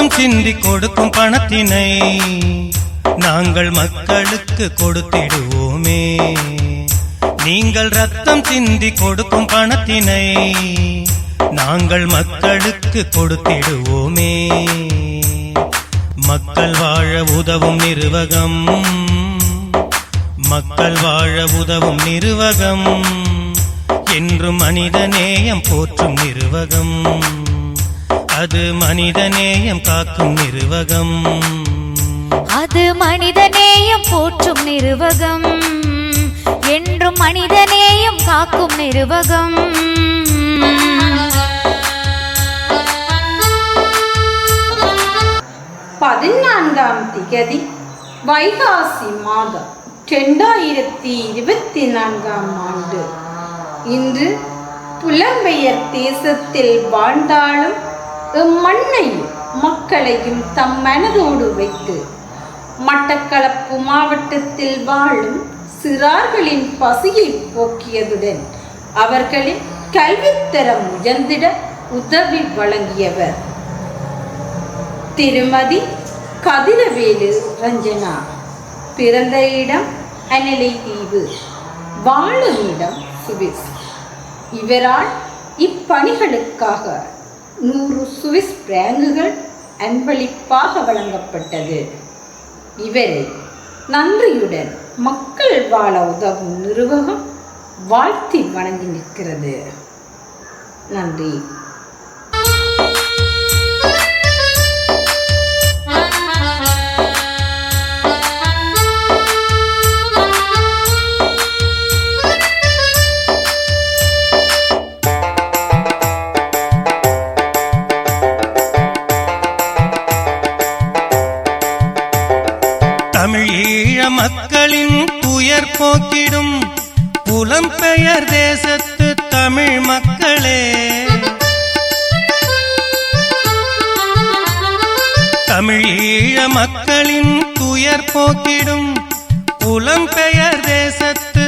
ரத்தம் சிந்தி கொடுக்கும் பணத்தினை நாங்கள் மக்களுக்கு கொடுத்திடுவோமே. நீங்கள் ரத்தம் சிந்தி கொடுக்கும் பணத்தினை நாங்கள் மக்களுக்கு கொடுத்திடுவோமே. மக்கள் வாழ உதவும் நிறுவகம், மக்கள் வாழ உதவும் நிறுவகம், என்றும் மனிதநேயம் போற்றும் நிறுவகம், அது மனிதநேயம் காக்கும் நிறுவகம், அது மனிதநேயம் போற்றும் நிறுவகம், என்றும் மனிதநேயம் காக்கும் நிறுவகம். 14ஆம் திகதி வைகாசி மாதம் 2024ஆம் ஆண்டு. இன்று புலம்பெயர் தேசத்தில் வாழ்ந்தாலும் மண்ணையும் மக்களையும் தம் மனதோடு வைத்து மட்டக்களப்பு மாவட்டத்தில் வாழும் சிறார்களின் பசியை போக்கியதுடன் அவர்களின் கல்வித்தரம் உயர்ந்திட உதவி வழங்கியவர் திருமதி கதிரவேலு ரஞ்சனா. பிறந்த இடம் அனலை தீவு, வாழும் இடம் சுவிஸ். இவரால் இப்பணிகளுக்காக 100 சுவிஸ் பிராங்குகள் அன்பளிப்பாக வழங்கப்பட்டது. இவரை நன்றியுடன் மக்கள் வாழ உதவும் நிறுவகம் வாழ்த்தி வணங்கி நிற்கிறது. நன்றி. தமிழ் ஈழ மக்களின் துயர் போக்கிடும் புலம்பெயர் தேசத்து தமிழ் மக்களே, தமிழ் ஈழ மக்களின் துயர் போக்கிடும் புலம்பெயர் தேசத்து